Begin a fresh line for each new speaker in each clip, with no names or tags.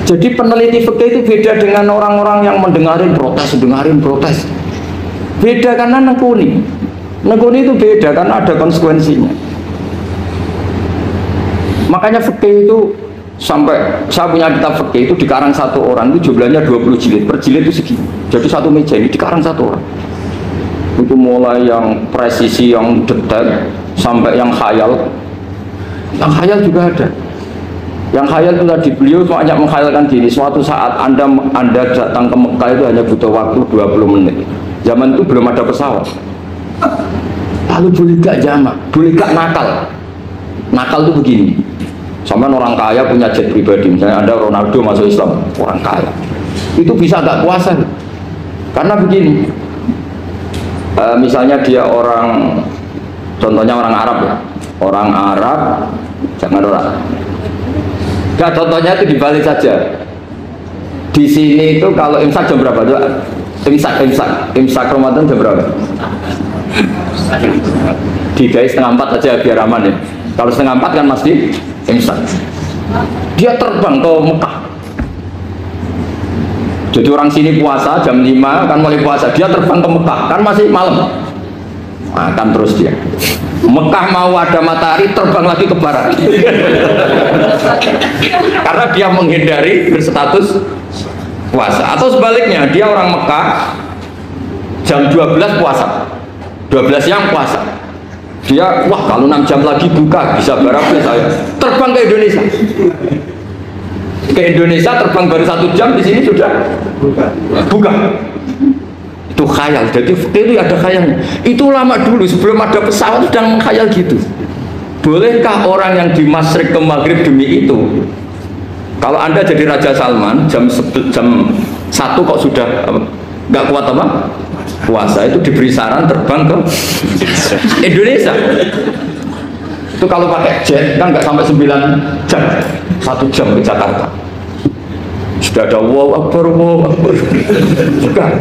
Jadi peneliti fikih itu beda dengan orang-orang yang mendengarin protes. Beda karena nekuni. Nekuni itu beda karena ada konsekuensinya. Makanya fikih itu sampai saya punya kitab fikih itu dikarang satu orang itu jumlahnya 20 jilid. Per jilid itu segini. Jadi satu meja ini dikarang satu orang. Itu mulai yang presisi, yang detail sampai yang khayal. Yang khayal juga ada. Yang khayal itu tadi beliau banyak menghayalkan gini. Suatu saat Anda datang ke Mekah itu hanya butuh waktu 20 menit. Zaman itu belum ada pesawat. Lalu boleh gak jamak? Boleh gak nakal? Nakal itu begini. Sama orang kaya punya jet pribadi, misalnya ada Ronaldo masuk Islam, orang kaya itu bisa gak puasa karena begini, misalnya dia orang, contohnya orang Arab ya, orang Arab jangan orang nah, contohnya itu dibalik saja. Di sini itu kalau imsak jam berapa? Imsak Ramadan jam berapa? Digai 3:30 aja biar aman ya. Kalau 3:30 kan masih imsak. Dia terbang ke Mekah. Jadi orang sini puasa jam 5 kan mulai puasa. Dia terbang ke Mekah kan masih malam. Makan terus dia. Mekah mau ada matahari terbang lagi ke barat. Karena dia menghindari berstatus puasa. Atau sebaliknya dia orang Mekah jam 12 puasa. 12 siang puasa. Dia, wah kalau 6 jam lagi buka bisa berapa saya terbang ke Indonesia. Ke Indonesia terbang baru 1 jam di sini sudah buka. Itu khayal. Jadi itu ada khayalnya. Itu lama dulu sebelum ada pesawat sudah khayal gitu. Bolehkah orang yang di Masyrik ke Maghrib demi itu? Kalau Anda jadi Raja Salman jam 1 kok sudah nggak kuat apa? Puasa itu diberi saran terbang ke Indonesia. Itu kalau pakai jet kan nggak sampai 9 jam, 1 jam ke Jakarta. Sudah ada wow akbar. Bukan.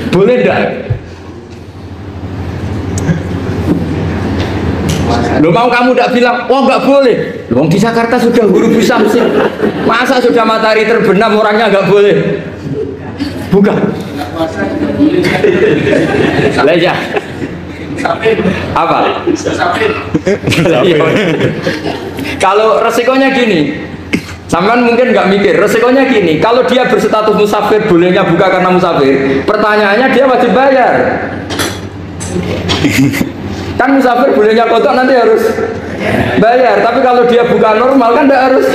Boleh enggak? Loh mau kamu enggak bilang, oh enggak boleh. Loh di Jakarta sudah huruf samsi. Masa sudah matahari terbenam orangnya enggak boleh? Bukan. Leja. Apa? Kalau resikonya gini, sampean mungkin nggak mikir, resikonya gini, kalau dia berstatus musafir bolehnya buka karena musafir, pertanyaannya dia wajib bayar. Kan musafir bolehnya kodok nanti harus bayar, tapi kalau dia buka normal kan tidak harus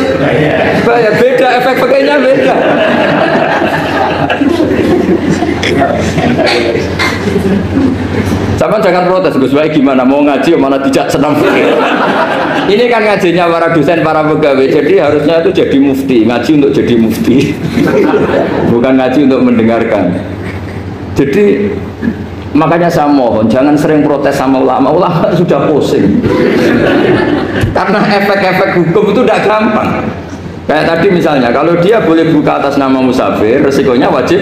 bayar. Beda, efek pakainya beda. Sama jangan protes, Gus Baik gimana mau ngaji mana tidak senang. Ini kan ngajinya para dosen, para pegawai, jadi harusnya itu jadi mufti, ngaji untuk jadi mufti, bukan ngaji untuk mendengarkan. Jadi makanya saya mohon jangan sering protes sama ulama, ulama sudah pusing. Karena efek-efek hukum itu tidak gampang. Kayak tadi misalnya, kalau dia boleh buka atas nama musafir, resikonya wajib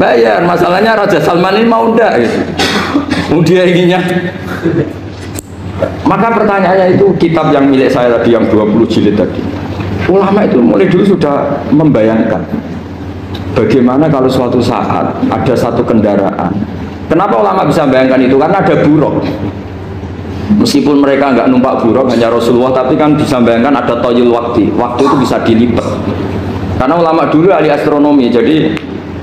bayar. Masalahnya Raja Salman ini mau enggak gitu. Dia inginnya. Maka pertanyaannya itu kitab yang milik saya tadi yang 20 jilid tadi. Ulama itu mulai dulu sudah membayangkan bagaimana kalau suatu saat ada satu kendaraan. Kenapa ulama bisa membayangkan itu? Karena ada buruk. Meskipun mereka nggak numpak buruk, hanya Rasulullah, tapi kan bisa membayangkan ada toyul waktu. Waktu itu bisa dilipat. Karena ulama dulu ahli astronomi, jadi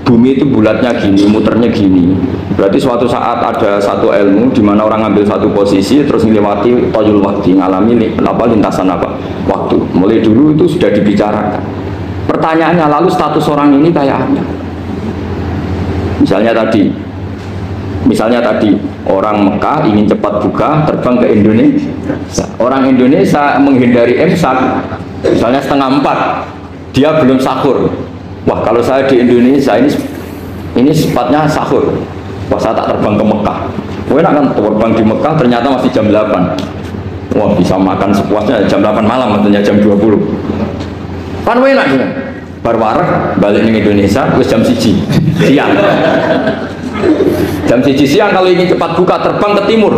bumi itu bulatnya gini, muternya gini. Berarti suatu saat ada satu ilmu di mana orang ambil satu posisi terus melewati toyul waktu, ngalami lintasan waktu. Mulai dulu itu sudah dibicarakan. Pertanyaannya lalu status orang ini kayak apa? Misalnya tadi orang Mekah ingin cepat buka terbang ke Indonesia. Orang Indonesia menghindari imsak, misalnya 3:30, dia belum sahur. Wah kalau saya di Indonesia ini sifatnya sahur. Wah saya tak terbang ke Mekah. Enak kan terbang di Mekah ternyata masih jam 8. Wah bisa makan sepuasnya jam 8 malam artinya jam 20. Kan enak ya. Baru warek balik ke Indonesia terus jam 1 siang. Jam 1 siang kalau ingin cepat buka terbang ke timur.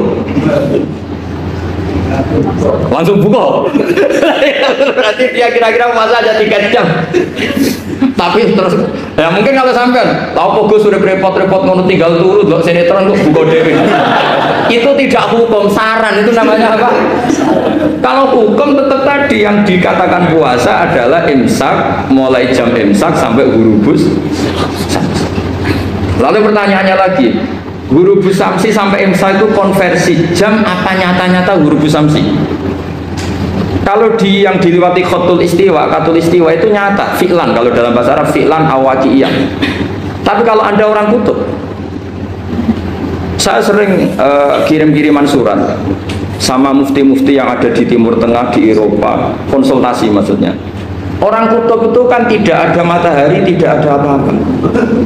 Langsung buka. Berarti dia kira-kira puasa aja 3 jam. Tapi terus ya mungkin kalau sampean tahu kok Gus sudah repot-repot ngono tinggal turu kok sinetron kok buka dhewe. Itu tidak hukum, saran itu namanya apa? Kalau hukum tetap tadi yang dikatakan puasa adalah imsak, mulai jam imsak sampai hurubus. Lalu pertanyaannya lagi, hurubus samsi sampai imsak itu konversi jam apa nyata-nyata hurubus samsi? Kalau yang diliwati khotul istiwa, katul istiwa itu nyata, fi'lan kalau dalam bahasa Arab fi'lan awaqiyah. Tapi kalau Anda orang kutub, saya sering kirim-kiriman surat sama mufti-mufti yang ada di Timur Tengah, di Eropa, konsultasi maksudnya. Orang kutub itu kan tidak ada matahari, tidak ada apa-apa.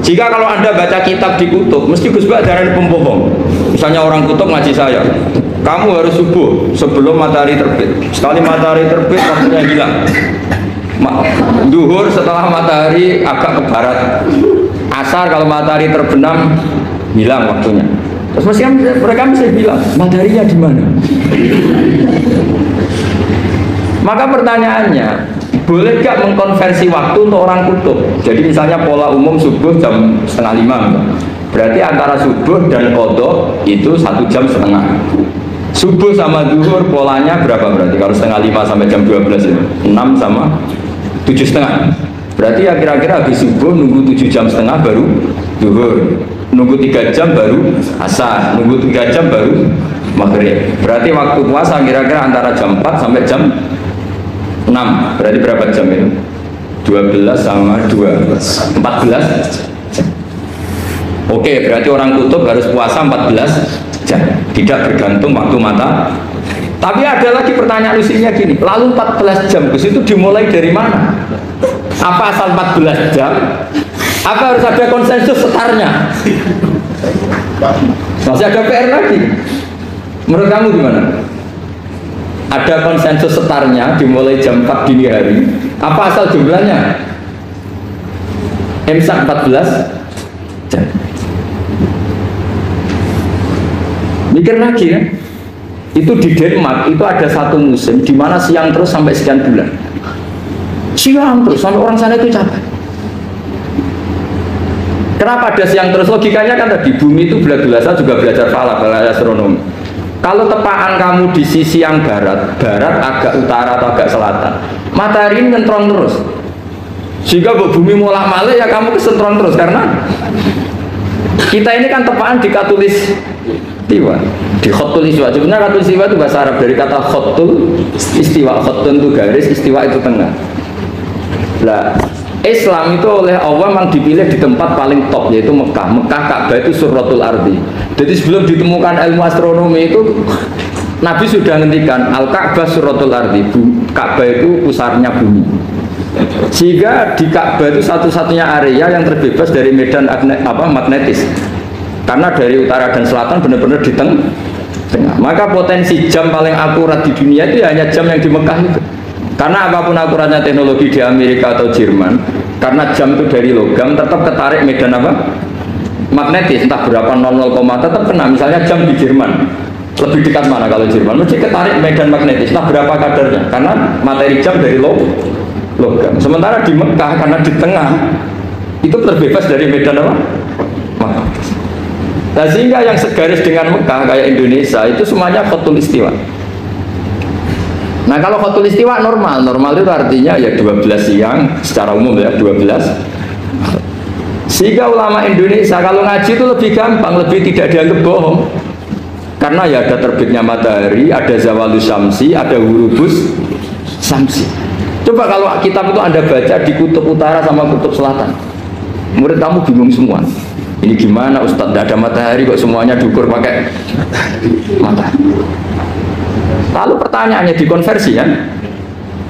Jika kalau Anda baca kitab di kutub, mesti Gus Bak darah pembohong. Misalnya orang kutub ngaji saya, kamu harus subuh sebelum matahari terbit. Sekali matahari terbit, waktunya hilang. Duhur setelah matahari agak ke barat. Asar kalau matahari terbenam, hilang waktunya. Terus mereka bisa bilang, mataharinya di mana? Maka pertanyaannya, boleh gak mengkonversi waktu untuk orang kutub? Jadi misalnya pola umum subuh jam 4:30, berarti antara subuh dan qadha itu 1 jam setengah. Subuh sama zuhur polanya berapa berarti? Kalau 4:30 sampai jam 12 itu 6 sama 7:30. Berarti ya kira-kira habis subuh nunggu 7 jam setengah baru zuhur, nunggu 3 jam baru asar, nunggu 3 jam baru maghrib. Berarti waktu puasa kira-kira antara jam 4 sampai jam 6. Berarti berapa jam itu? 12 sama 2 14 jam. Oke, berarti orang kutub harus puasa 14 jam, tidak bergantung waktu mata. Tapi ada lagi pertanyaan lucunya gini, lalu 14 jam Gus itu dimulai dari mana? Apa asal 14 jam? Apa harus ada konsensus setarnya? Masih ada PR lagi. Menurut kamu gimana? Ada konsensus setarnya dimulai jam 4 dini hari. Apa asal jumlahnya? Imsak 14 jam. Mikir lagi ya. Itu di Denmark itu ada satu musim di mana siang terus sampai sekian bulan. Siang terus sampai orang sana itu capek. Kenapa ada siang terus? Logikanya kan tadi bumi itu biasa juga belajar falak, belajar astronomi. Kalau tepaan kamu di sisi yang barat, agak utara atau agak selatan, matahari ini nyentrong terus. Sehingga bumi mulak malik ya kamu kesentron terus karena kita ini kan tepaan di katulis istiwa, di khotul istiwa. Sebenarnya khotul istiwa itu bahasa Arab dari kata khotul istiwa. Khotun itu garis, istiwa itu tengah. Nah, Islam itu oleh Allah memang dipilih di tempat paling top yaitu Mekah. Mekah Ka'bah itu surratul ardi. Jadi sebelum ditemukan ilmu astronomi itu Nabi sudah ngendikan Al-Ka'bah surratul ardi. Ka'bah itu pusarnya bumi. Sehingga di Ka'bah itu satu-satunya area yang terbebas dari medan magnetis. Karena dari utara dan selatan benar-benar di tengah. Maka potensi jam paling akurat di dunia itu hanya jam yang di Mekah itu. Karena apapun akuratnya teknologi di Amerika atau Jerman, karena jam itu dari logam tetap ketarik medan apa? Magnetis, entah berapa 00, tetap kena. Misalnya jam di Jerman lebih dekat mana kalau Jerman? Mesti ketarik medan magnetis, entah berapa kadarnya, karena materi jam dari logam. Sementara di Mekah karena di tengah itu terbebas dari medan apa? Magnetis. Nah, sehingga yang segaris dengan Mekah kayak Indonesia itu semuanya khotul istiwa. Nah kalau khotul istiwa normal itu artinya ya 12 siang secara umum ya 12. Sehingga ulama Indonesia kalau ngaji itu lebih gampang, lebih tidak dianggap bohong. Karena ya ada terbitnya matahari, ada zawalus syamsi, ada hurubus syamsi. Coba kalau kitab itu Anda baca di kutub utara sama kutub selatan, murid kamu bingung semua. Ini gimana Ustadz, tidak ada matahari kok semuanya diukur pakai matahari. Lalu pertanyaannya dikonversi ya.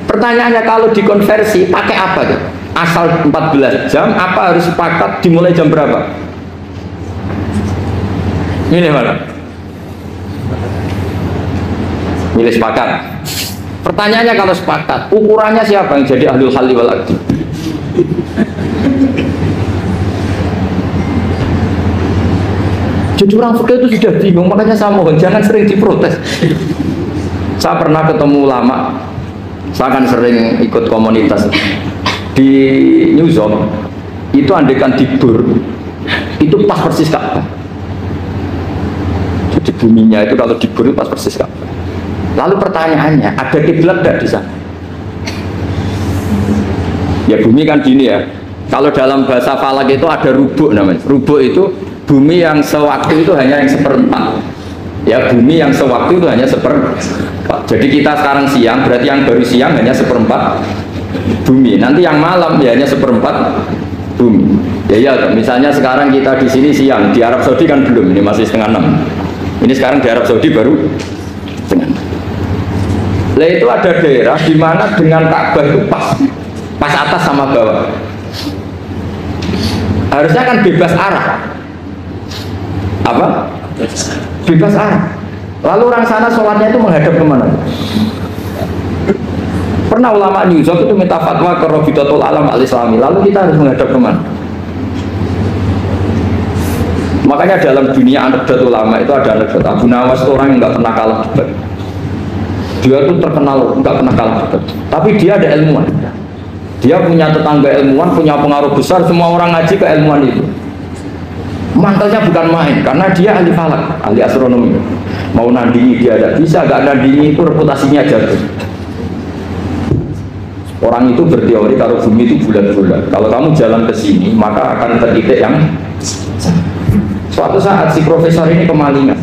Pertanyaannya kalau dikonversi pakai apa ya? Asal 14 jam apa harus sepakat dimulai jam berapa? Ini mana? Milih sepakat. Pertanyaannya kalau sepakat, ukurannya siapa yang jadi ahlul halli wal aqdi? Jadi orang fikih itu sudah bingung, makanya saya mohon jangan sering diprotes. Saya pernah ketemu ulama, saya kan sering ikut komunitas di New Zone, itu andekan dibur, itu pas persis Ka'bah. Jadi buminya itu kalau dibur itu pas persis Ka'bah. Lalu pertanyaannya, ada kiblat tidak di sana? Ya bumi kan gini ya, kalau dalam bahasa falak itu ada rubuk namanya. Rubuk itu bumi yang sewaktu itu hanya yang seperempat. Ya bumi yang sewaktu itu hanya seperempat. Jadi kita sekarang siang, berarti yang baru siang hanya seperempat bumi. Nanti yang malam ya hanya seperempat bumi. Ya misalnya sekarang kita di sini siang, di Arab Saudi kan belum, ini masih setengah 6. Ini sekarang di Arab Saudi baru setengah 6. Lah itu ada daerah di mana dengan Ka'bah itu pas atas sama bawah. Harusnya kan bebas arah. Apa? Bebas arah. Lalu orang sana sholatnya itu menghadap kemana? Pernah ulama New York itu minta fatwa ke Rabitatul Alam Al-Islami. Lalu kita harus menghadap kemana? Makanya dalam dunia anekdot ulama itu ada anekdot Abu Nawas itu orang yang nggak pernah kalah debat. Dia itu terkenal nggak pernah kalah debat. Tapi dia ada ilmuwan. Dia punya tetangga ilmuwan, punya pengaruh besar. Semua orang ngaji ke ilmuwan itu. Mantelnya bukan main, karena dia ahli falak, ahli astronomi. Mau nandingi dia tidak bisa, gak nandingi itu reputasinya jatuh. Orang itu berteori kalau bumi itu bulat-bulat. Kalau kamu jalan ke sini, maka akan tertitik yang suatu saat si profesor ini kemalingan,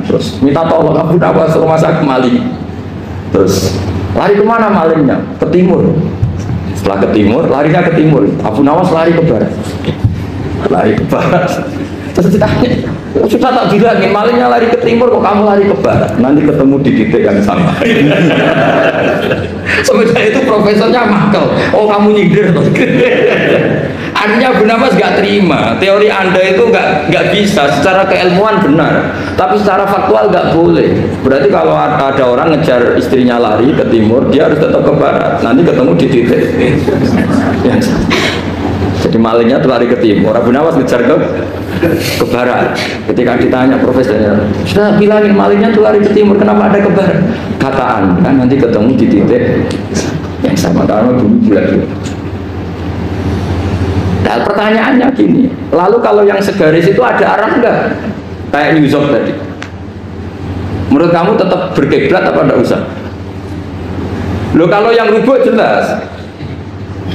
terus minta tolong Abu Nawas rumah sakit maling. Terus lari kemana malingnya? Ke timur. Setelah ke timur, larinya ke timur. Abu Nawas lari ke barat. Lari ke barat. Terus ditanya, sudah tak bilangin malingnya lari ke timur, kok kamu lari ke barat? Nanti ketemu di titik yang sama. Sebenarnya itu profesornya makel. Oh kamu nyindir. Artinya Abu Nawas gak terima. Teori Anda itu gak bisa. Secara keilmuan benar, tapi secara faktual gak boleh. Berarti kalau ada orang ngejar istrinya lari ke timur, dia harus tetap ke barat. Nanti ketemu di titik yang sama. Jadi malingnya tuh lari ke timur, Abu Nawas ngejar ke barat. Ketika ditanya profesornya, sudah bilangin malingnya tuh lari ke timur, kenapa ada ke barat? Kataan, kan nanti ketemu di titik yang sama karena bumi bulat. Nah pertanyaannya gini, lalu kalau yang segaris itu ada arah enggak? Kayak New York tadi. Menurut kamu tetap berkiblat apa enggak usah? Loh kalau yang rubuk jelas.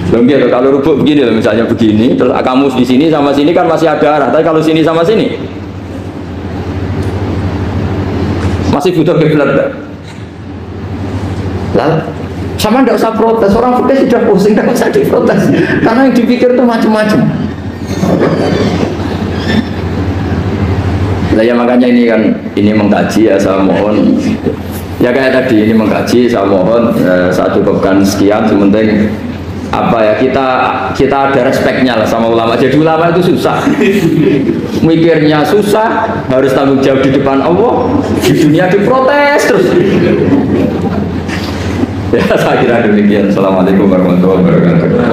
Belum gitu, kalau rubuk begini loh, misalnya begini, terus kamu di sini sama sini kan masih ada arah, tapi kalau sini sama sini masih butuh kiblat. Lalu sama ndak usah protes, orang protes sudah pusing, ndak usah diprotes, karena yang dipikir itu macam-macam. Nah ya makanya ini mengkaji ya, saya mohon ya kayak tadi ini mengkaji, saya mohon saya cukupkan sekian, sementing apa ya kita ada respeknya lah sama ulama. Jadi ulama itu susah, mikirnya susah, harus tanggung jawab di depan Allah, di dunia diprotes terus. Ya saya kira demikian. Assalamualaikum warahmatullahi wabarakatuh.